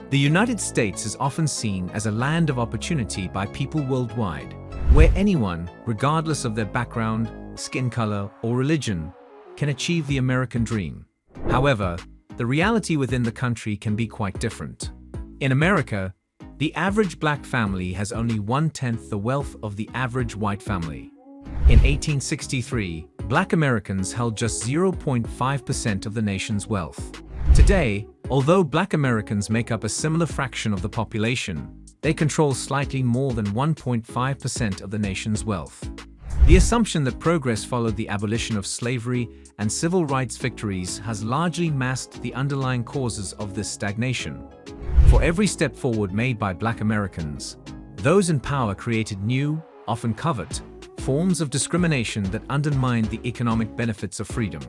The United States is often seen as a land of opportunity by people worldwide, where anyone, regardless of their background, skin color, or religion, can achieve the American dream. However, the reality within the country can be quite different. In America, the average black family has only 1/10 the wealth of the average white family. In 1863, black Americans held just 0.5% of the nation's wealth. Today, although black Americans make up a similar fraction of the population, they control slightly more than 1.5% of the nation's wealth. The assumption that progress followed the abolition of slavery and civil rights victories has largely masked the underlying causes of this stagnation. For every step forward made by black Americans, those in power created new, often covert, forms of discrimination that undermined the economic benefits of freedom.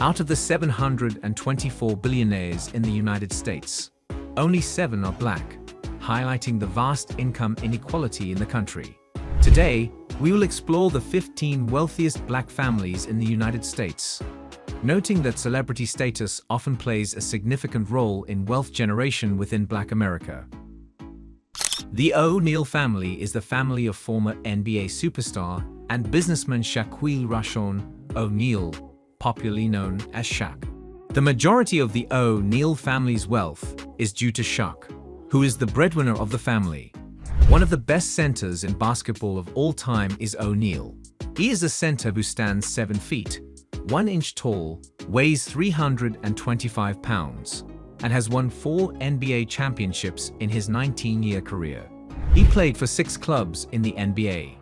Out of the 724 billionaires in the United States, only 7 are black, highlighting the vast income inequality in the country. Today, we will explore the 15 wealthiest black families in the United States, noting that celebrity status often plays a significant role in wealth generation within black America. The O'Neal family is the family of former NBA superstar and businessman Shaquille O'Neal, popularly known as Shaq. The majority of the O'Neal family's wealth is due to Shaq, who is the breadwinner of the family. One of the best centers in basketball of all time is O'Neal. He is a center who stands 7 feet, 1 inch tall, weighs 325 pounds, and has won 4 NBA championships in his 19-year career. He played for 6 clubs in the NBA.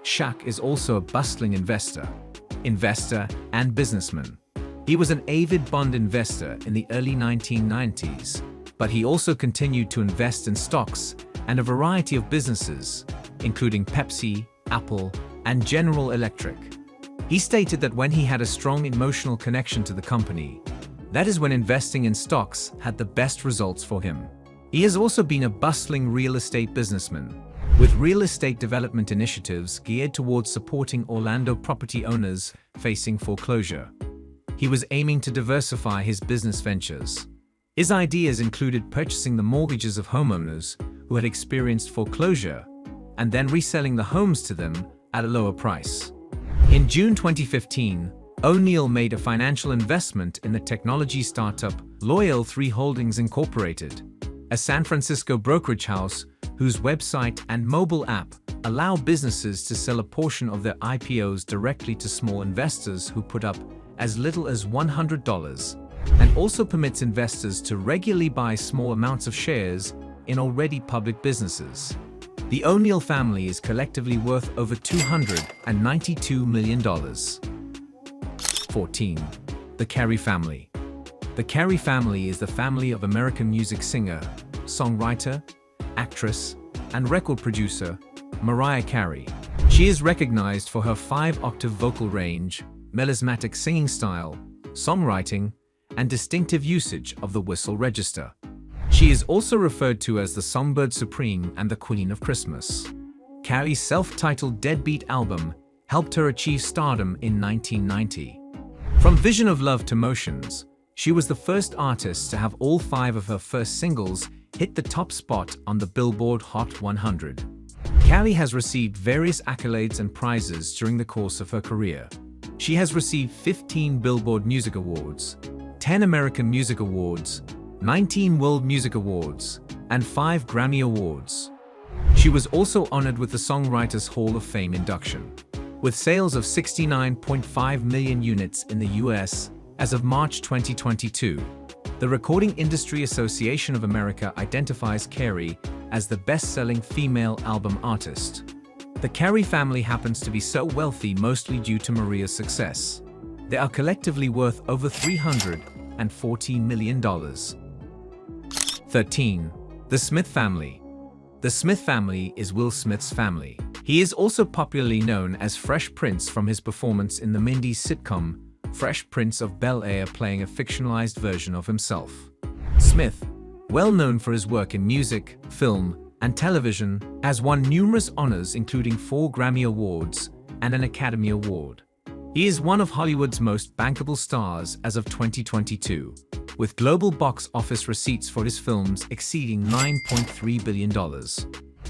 Shaq is also a bustling investor and businessman. He was an avid bond investor in the early 1990s, but he also continued to invest in stocks and a variety of businesses, including Pepsi, Apple, and General Electric. He stated that when he had a strong emotional connection to the company, that is when investing in stocks had the best results for him. He has also been a bustling real estate businessman, with real estate development initiatives geared towards supporting Orlando property owners facing foreclosure. He was aiming to diversify his business ventures. His ideas included purchasing the mortgages of homeowners who had experienced foreclosure and then reselling the homes to them at a lower price. In June 2015, O'Neal made a financial investment in the technology startup Loyal3 Holdings Incorporated, a San Francisco brokerage house whose website and mobile app allow businesses to sell a portion of their IPOs directly to small investors who put up as little as $100, and also permits investors to regularly buy small amounts of shares in already public businesses. The O'Neal family is collectively worth over $292 million. 14. The Carey family. The Carey family is the family of American music singer, songwriter, actress, and record producer Mariah Carey. She is recognized for her 5-octave vocal range, melismatic singing style, songwriting, and distinctive usage of the whistle register. She is also referred to as the Songbird Supreme and the Queen of Christmas. Carey's self-titled Deadbeat album helped her achieve stardom in 1990. From Vision of Love to Motions, she was the first artist to have all 5 of her first singles hit the top spot on the Billboard Hot 100. Carey has received various accolades and prizes during the course of her career. She has received 15 Billboard Music Awards, 10 American Music Awards, 19 World Music Awards, and 5 Grammy Awards. She was also honored with the Songwriters Hall of Fame induction. With sales of 69.5 million units in the US as of March 2022, the Recording Industry Association of America identifies Carey as the best-selling female album artist. The Carey family happens to be so wealthy mostly due to Mariah's success. They are collectively worth over $314 million. 13. The Smith family. The Smith family is Will Smith's family. He is also popularly known as Fresh Prince from his performance in the Mindy's sitcom Fresh Prince of Bel-Air, playing a fictionalized version of himself. Smith, well known for his work in music, film, and television, has won numerous honors including 4 Grammy Awards and an Academy Award. He is one of Hollywood's most bankable stars as of 2022. with global box office receipts for his films exceeding $9.3 billion.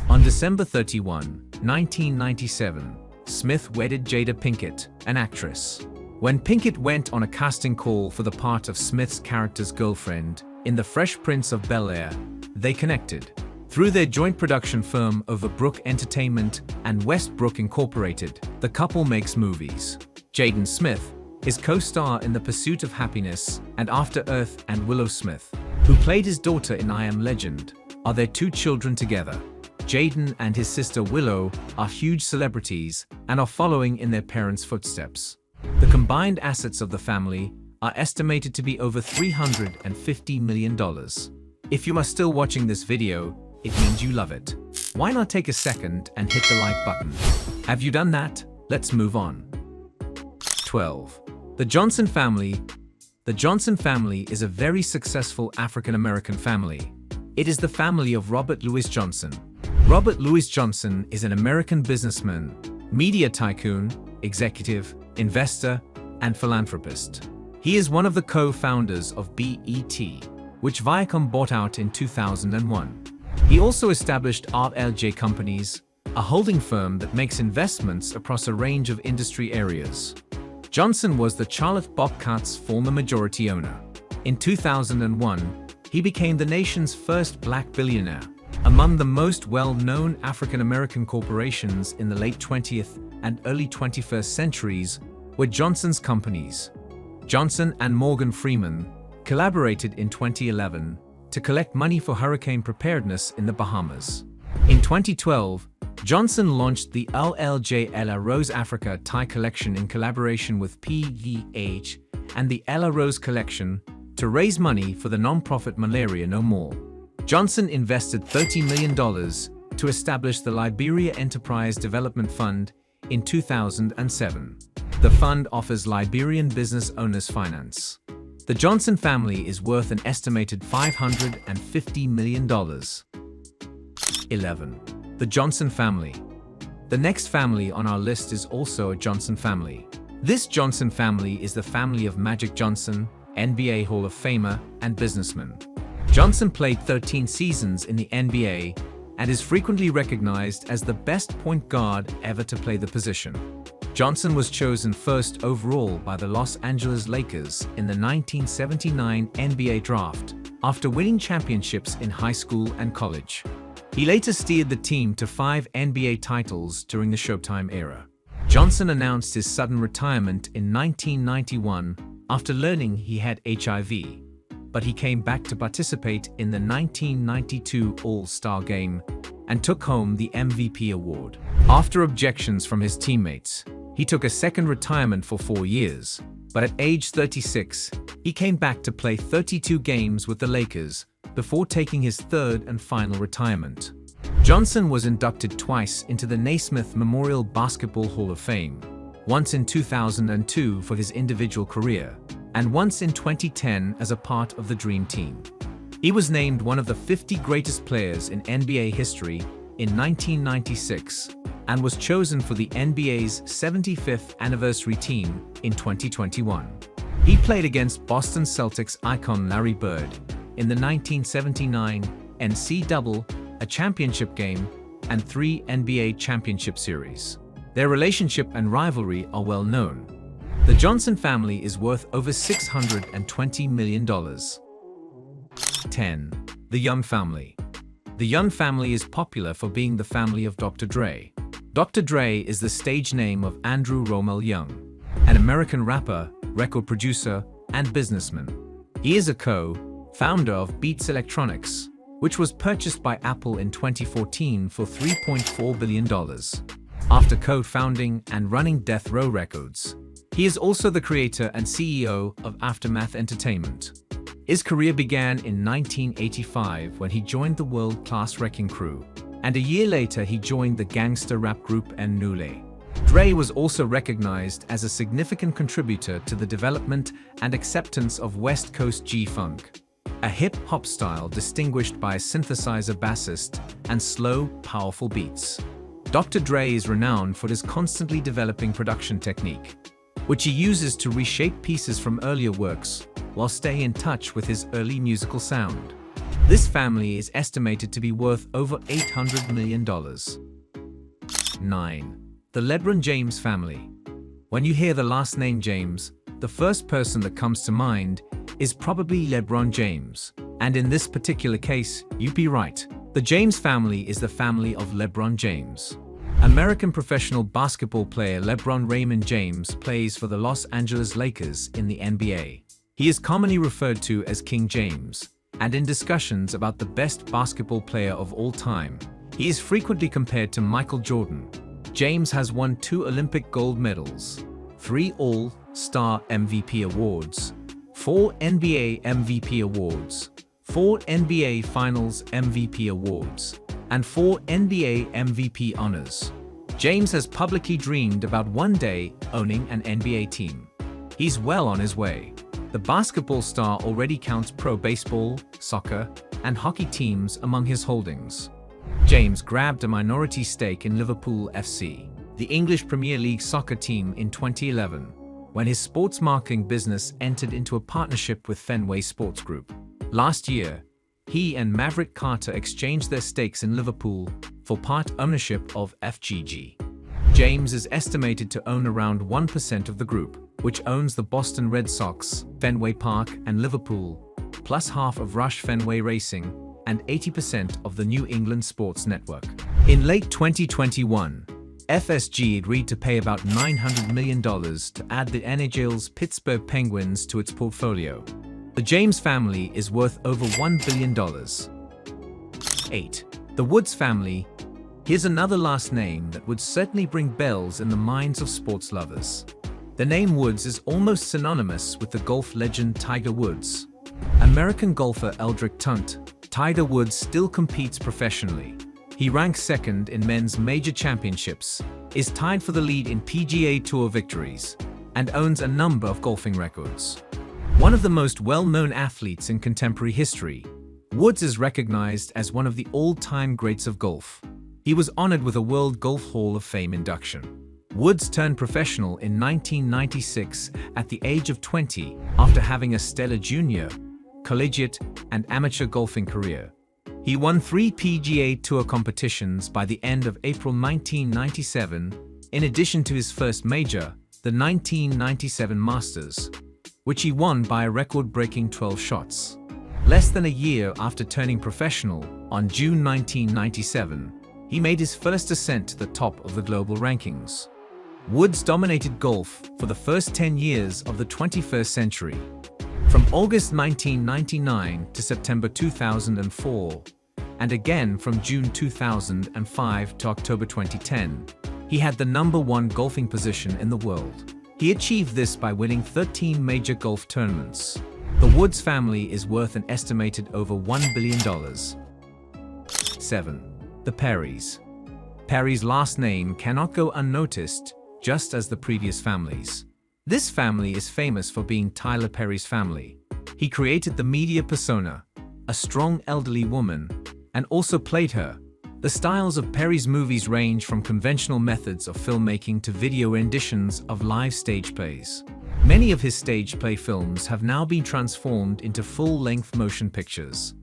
On December 31, 1997, Smith wedded Jada Pinkett, an actress. When Pinkett went on a casting call for the part of Smith's character's girlfriend in The Fresh Prince of Bel-Air, they connected. Through their joint production firm Overbrook Entertainment and Westbrook Incorporated, the couple makes movies. Jaden Smith is co-star in The Pursuit of Happiness and After Earth, and Willow Smith, who played his daughter in I Am Legend, are their two children together. Jaden and his sister Willow are huge celebrities and are following in their parents' footsteps. The combined assets of the family are estimated to be over $350 million. If you are still watching this video, it means you love it. Why not take a second and hit the like button? Have you done that? Let's move on. 12. The Johnson family. The Johnson family is a very successful African-American family. It is the family of Robert Louis Johnson. Robert Louis Johnson is an American businessman, media tycoon, executive, investor, and philanthropist. He is one of the co-founders of BET, which Viacom bought out in 2001. He also established RLJ Companies, a holding firm that makes investments across a range of industry areas. Johnson was the Charlotte Bobcats' former majority owner. In 2001, he became the nation's first black billionaire. Among the most well-known African-American corporations in the late 20th and early 21st centuries were Johnson's companies. Johnson and Morgan Freeman collaborated in 2011 to collect money for hurricane preparedness in the Bahamas. In 2012, Johnson launched the LLJ Ella Rose Africa Tie Collection in collaboration with PVH and the Ella Rose Collection to raise money for the nonprofit Malaria No More. Johnson invested $30 million to establish the Liberia Enterprise Development Fund in 2007. The fund offers Liberian business owners finance. The Johnson family is worth an estimated $550 million. 11. The Johnson family. The next family on our list is also a Johnson family. This Johnson family is the family of Magic Johnson, NBA Hall of Famer and businessman. Johnson played 13 seasons in the NBA and is frequently recognized as the best point guard ever to play the position. Johnson was chosen first overall by the Los Angeles Lakers in the 1979 NBA draft after winning championships in high school and college. He later steered the team to 5 NBA titles during the Showtime era. Johnson announced his sudden retirement in 1991 after learning he had HIV, but he came back to participate in the 1992 All-Star Game and took home the MVP award. After objections from his teammates, he took a second retirement for 4 years, but at age 36, he came back to play 32 games with the Lakers before taking his third and final retirement. Johnson was inducted twice into the Naismith Memorial Basketball Hall of Fame, once in 2002 for his individual career, and once in 2010 as a part of the Dream Team. He was named one of the 50 greatest players in NBA history in 1996 and was chosen for the NBA's 75th anniversary team in 2021. He played against Boston Celtics icon Larry Bird in the 1979 NCAA, a championship game, and 3 NBA championship series. Their relationship and rivalry are well known. The Johnson family is worth over $620 million. 10. The Young family. The Young family is popular for being the family of Dr. Dre. Dr. Dre is the stage name of Andrew Romell Young, an American rapper, record producer, and businessman. He is a co-founder of Beats Electronics, which was purchased by Apple in 2014 for $3.4 billion. After co-founding and running Death Row Records, he is also the creator and CEO of Aftermath Entertainment. His career began in 1985 when he joined the world-class Wrecking Crew, and a year later he joined the gangster rap group N-Nule. Dre was also recognized as a significant contributor to the development and acceptance of West Coast G-Funk, a hip-hop style distinguished by a synthesizer bassist and slow, powerful beats. Dr. Dre is renowned for his constantly developing production technique, which he uses to reshape pieces from earlier works while staying in touch with his early musical sound. This family is estimated to be worth over $800 million. 9. The LeBron James family. When you hear the last name James, the first person that comes to mind is probably LeBron James. And in this particular case, you'd be right. The James family is the family of LeBron James. American professional basketball player LeBron Raymond James plays for the Los Angeles Lakers in the NBA. He is commonly referred to as King James, and in discussions about the best basketball player of all time, he is frequently compared to Michael Jordan. James has won 2 Olympic gold medals, 3 All-Star MVP awards, 4 NBA MVP awards, 4 NBA Finals MVP awards, and 4 NBA MVP honors. James has publicly dreamed about one day owning an NBA team. He's well on his way. The basketball star already counts pro baseball, soccer, and hockey teams among his holdings. James grabbed a minority stake in Liverpool FC, the English Premier League soccer team, in 2011, when his sports marketing business entered into a partnership with Fenway Sports Group. Last year, he and Maverick Carter exchanged their stakes in Liverpool for part ownership of FGG. James is estimated to own around 1% of the group, which owns the Boston Red Sox, Fenway Park, and Liverpool, plus half of Rush Fenway Racing, and 80% of the New England Sports Network. In late 2021, FSG agreed to pay about $900 million to add the NHL's Pittsburgh Penguins to its portfolio. The James family is worth over $1 billion. 8. The Woods family. Here's another last name that would certainly bring bells in the minds of sports lovers. The name Woods is almost synonymous with the golf legend Tiger Woods. American golfer Eldrick Tunt, Tiger Woods still competes professionally. He ranks second in men's major championships, is tied for the lead in PGA Tour victories, and owns a number of golfing records. One of the most well-known athletes in contemporary history, Woods is recognized as one of the all-time greats of golf. He was honored with a World Golf Hall of Fame induction. Woods turned professional in 1996 at the age of 20 after having a stellar junior, collegiate, and amateur golfing career. He won 3 PGA Tour competitions by the end of April 1997, in addition to his first major, the 1997 Masters, which he won by a record-breaking 12 shots. Less than a year after turning professional, on June 1997, he made his first ascent to the top of the global rankings. Woods dominated golf for the first 10 years of the 21st century. From August 1999 to September 2004, and again from June 2005 to October 2010, he had the #1 golfing position in the world. He achieved this by winning 13 major golf tournaments. The Woods family is worth an estimated over $1 billion. 7. The Perrys. Perry's last name cannot go unnoticed, just as the previous families. This family is famous for being Tyler Perry's family. He created the media persona, a strong elderly woman, and also played her. The styles of Perry's movies range from conventional methods of filmmaking to video renditions of live stage plays. Many of his stage play films have now been transformed into full-length motion pictures.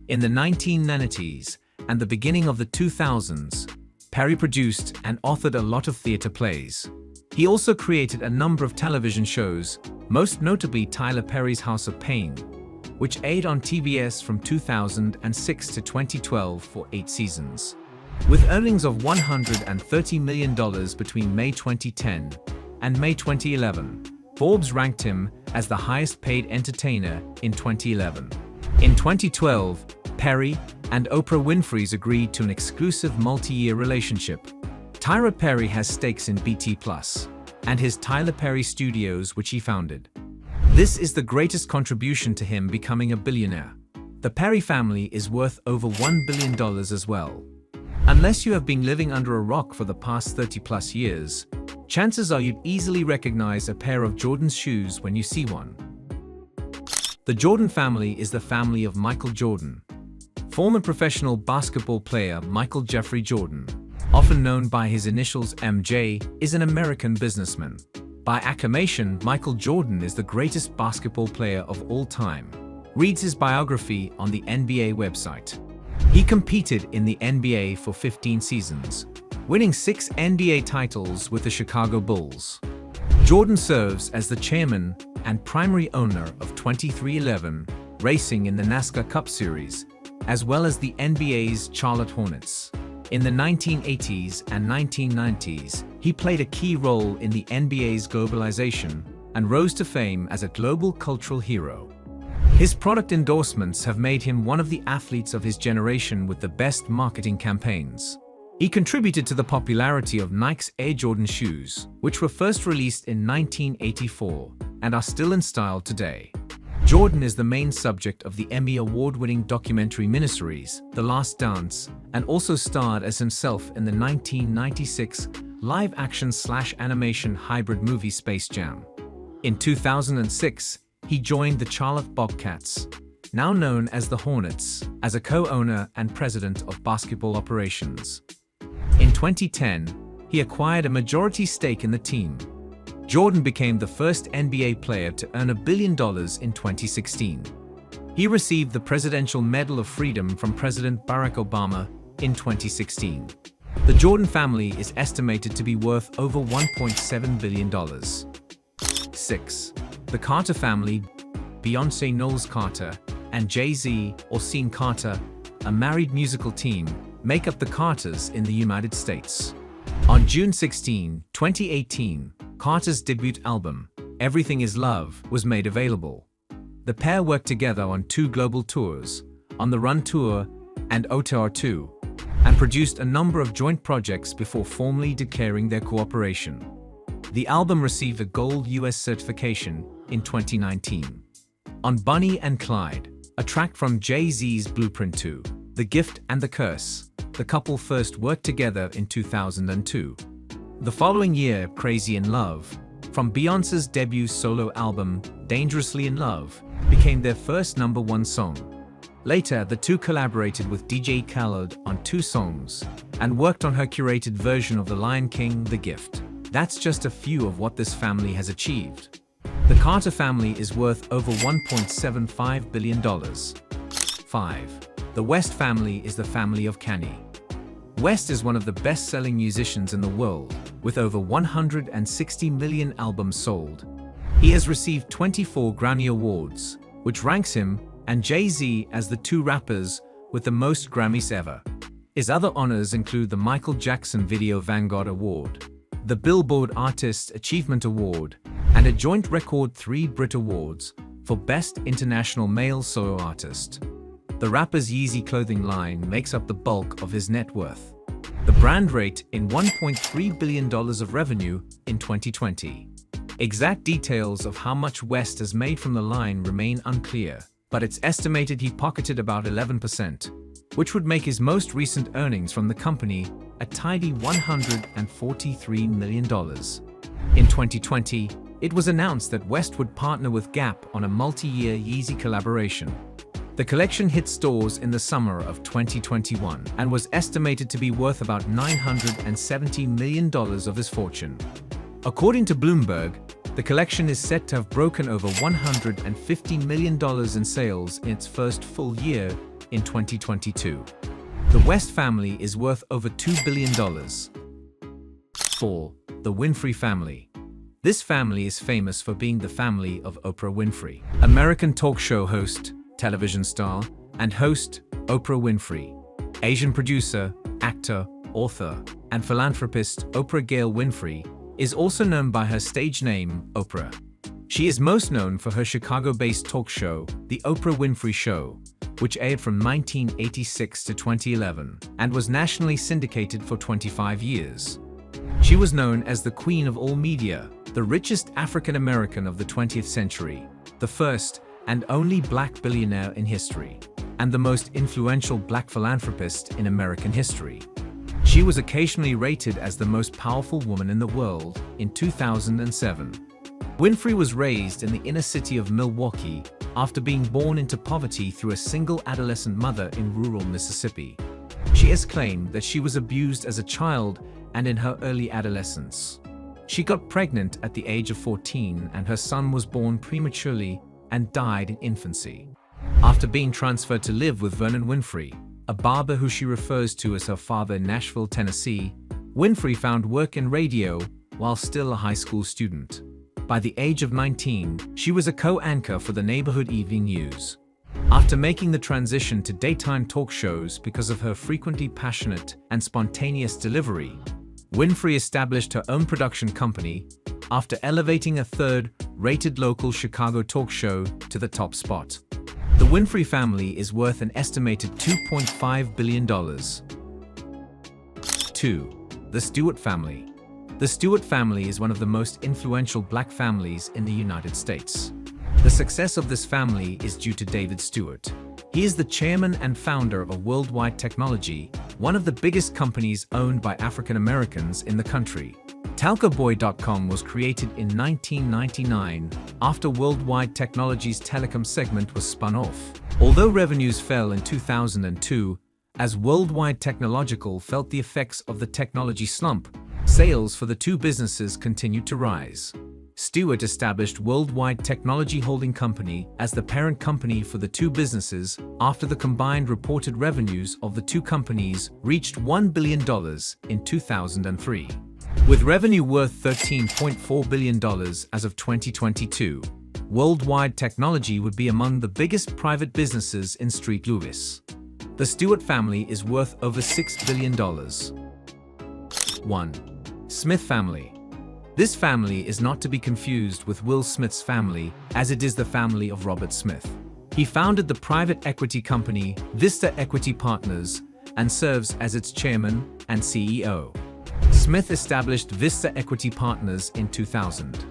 In the 1990s and the beginning of the 2000s, Perry produced and authored a lot of theater plays. He also created a number of television shows, most notably Tyler Perry's House of Pain, which aired on TBS from 2006 to 2012 for 8 seasons. With earnings of $130 million between May 2010 and May 2011, Forbes ranked him as the highest-paid entertainer in 2011. In 2012, Perry and Oprah Winfrey agreed to an exclusive multi-year relationship. Tyler Perry has stakes in BT Plus and his Tyler Perry Studios, which he founded. This is the greatest contribution to him becoming a billionaire. The Perry family is worth over $1 billion as well. Unless you have been living under a rock for the past 30+ years, chances are you'd easily recognize a pair of Jordan's shoes when you see one. The Jordan family is the family of Michael Jordan. Former professional basketball player Michael Jeffrey Jordan, often known by his initials MJ, is an American businessman. By acclamation, Michael Jordan is the greatest basketball player of all time. Reads his biography on the NBA website. He competed in the NBA for 15 seasons, winning 6 NBA titles with the Chicago Bulls. Jordan serves as the chairman and primary owner of 23XI Racing in the NASCAR Cup Series, as well as the NBA's Charlotte Hornets. In the 1980s and 1990s, he played a key role in the NBA's globalization and rose to fame as a global cultural hero. His product endorsements have made him one of the athletes of his generation with the best marketing campaigns. He contributed to the popularity of Nike's Air Jordan shoes, which were first released in 1984 and are still in style today. Jordan is the main subject of the Emmy Award-winning documentary miniseries, The Last Dance, and also starred as himself in the 1996 live-action/animation hybrid movie Space Jam. In 2006, he joined the Charlotte Bobcats, now known as the Hornets, as a co-owner and president of basketball operations. In 2010, he acquired a majority stake in the team. Jordan became the first NBA player to earn $1 billion in 2016. He received the Presidential Medal of Freedom from President Barack Obama in 2016. The Jordan family is estimated to be worth over $1.7 billion. 6. The Carter family. Beyoncé Knowles Carter and Jay-Z or Sean Carter, a married musical team, make up the Carters in the United States. On June 16, 2018, Carter's debut album, Everything Is Love, was made available. The pair worked together on 2 global tours, On the Run Tour and OTR 2, and produced a number of joint projects before formally declaring their cooperation. The album received a gold US certification in 2019. On Bonnie and Clyde, a track from Jay-Z's Blueprint 2, The Gift and the Curse, the couple first worked together in 2002. The following year, Crazy in Love, from Beyoncé's debut solo album, Dangerously in Love, became their first #1 song. Later, the two collaborated with DJ Khaled on 2 songs and worked on her curated version of The Lion King, The Gift. That's just a few of what this family has achieved. The Carter family is worth over $1.75 billion. 5. The West family is the family of Kanye. West is one of the best-selling musicians in the world, with over 160 million albums sold. He has received 24 Grammy Awards, which ranks him and Jay-Z as the 2 rappers with the most Grammys ever. His other honors include the Michael Jackson Video Vanguard Award, the Billboard Artist Achievement Award, and a joint record 3 Brit Awards for Best International Male Solo Artist. The rapper's Yeezy clothing line makes up the bulk of his net worth. The brand rate in $1.3 billion of revenue in 2020. Exact details of how much West has made from the line remain unclear, but it's estimated he pocketed about 11%, which would make his most recent earnings from the company a tidy $143 million. In 2020, it was announced that West would partner with Gap on a multi-year Yeezy collaboration. The collection hit stores in the summer of 2021 and was estimated to be worth about $970 million of his fortune. According to Bloomberg, the collection is set to have broken over $150 million in sales in its first full year in 2022. The West family is worth over $2 billion. 4. The Winfrey family. This family is famous for being the family of Oprah Winfrey, American talk show host, television star, and host Oprah Winfrey. Asian producer, actor, author, and philanthropist Oprah Gail Winfrey is also known by her stage name, Oprah. She is most known for her Chicago-based talk show, The Oprah Winfrey Show, which aired from 1986 to 2011 and was nationally syndicated for 25 years. She was known as the Queen of All Media, the richest African American of the 20th century, the first and only Black billionaire in history, and the most influential Black philanthropist in American history. She was occasionally rated as the most powerful woman in the world in 2007. Winfrey was raised in the inner city of Milwaukee after being born into poverty through a single adolescent mother in rural Mississippi. She has claimed that she was abused as a child and in her early adolescence. She got pregnant at the age of 14 and her son was born prematurely and died in infancy. After being transferred to live with Vernon Winfrey, a barber who she refers to as her father in Nashville, Tennessee, Winfrey found work in radio while still a high school student. By the age of 19, she was a co-anchor for the neighborhood evening news. After making the transition to daytime talk shows because of her frequently passionate and spontaneous delivery, Winfrey established her own production company after elevating a third-rated local Chicago talk show to the top spot. The Winfrey family is worth an estimated $2.5 billion. 2. The Stewart family. The Stewart family is one of the most influential black families in the United States. The success of this family is due to David Stewart. He is the chairman and founder of Worldwide Technology, one of the biggest companies owned by African Americans in the country. Talcoboy.com was created in 1999 after Worldwide Technology's telecom segment was spun off. Although revenues fell in 2002, as Worldwide Technological felt the effects of the technology slump, sales for the two businesses continued to rise. Stewart established Worldwide Technology Holding Company as the parent company for the two businesses after the combined reported revenues of the two companies reached $1 billion in 2003. With revenue worth $13.4 billion as of 2022, Worldwide Technology would be among the biggest private businesses in St. Louis. The Stewart family is worth over $6 billion. 1. Smith family. This family is not to be confused with Will Smith's family, as it is the family of Robert Smith. He founded the private equity company Vista Equity Partners and serves as its chairman and CEO. Smith established Vista Equity Partners in 2000.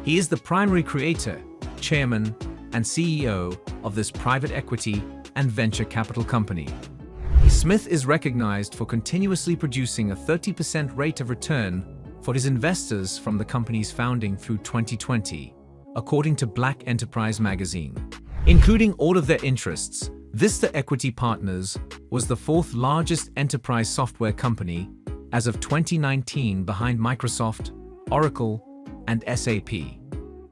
He is the primary creator, chairman, and CEO of this private equity and venture capital company. Smith is recognized for continuously producing a 30% rate of return for his investors from the company's founding through 2020, according to Black Enterprise magazine. Including all of their interests, Vista Equity Partners was the fourth largest enterprise software company as of 2019 behind Microsoft, Oracle, and SAP.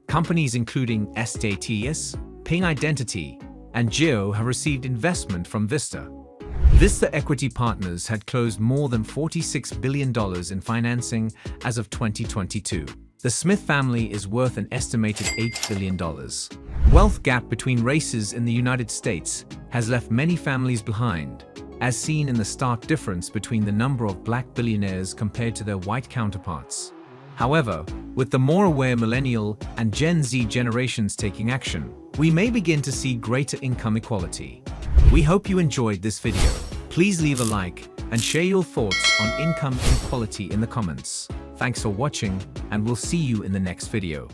Companies including SATS, Ping Identity, and Geo have received investment from Vista. Vista Equity Partners had closed more than $46 billion in financing as of 2022. The Smith family is worth an estimated $8 billion. Wealth gap between races in the United States has left many families behind, as seen in the stark difference between the number of black billionaires compared to their white counterparts. However, with the more aware millennial and Gen Z generations taking action, we may begin to see greater income equality. We hope you enjoyed this video. Please leave a like and share your thoughts on income inequality in the comments. Thanks for watching, and we'll see you in the next video.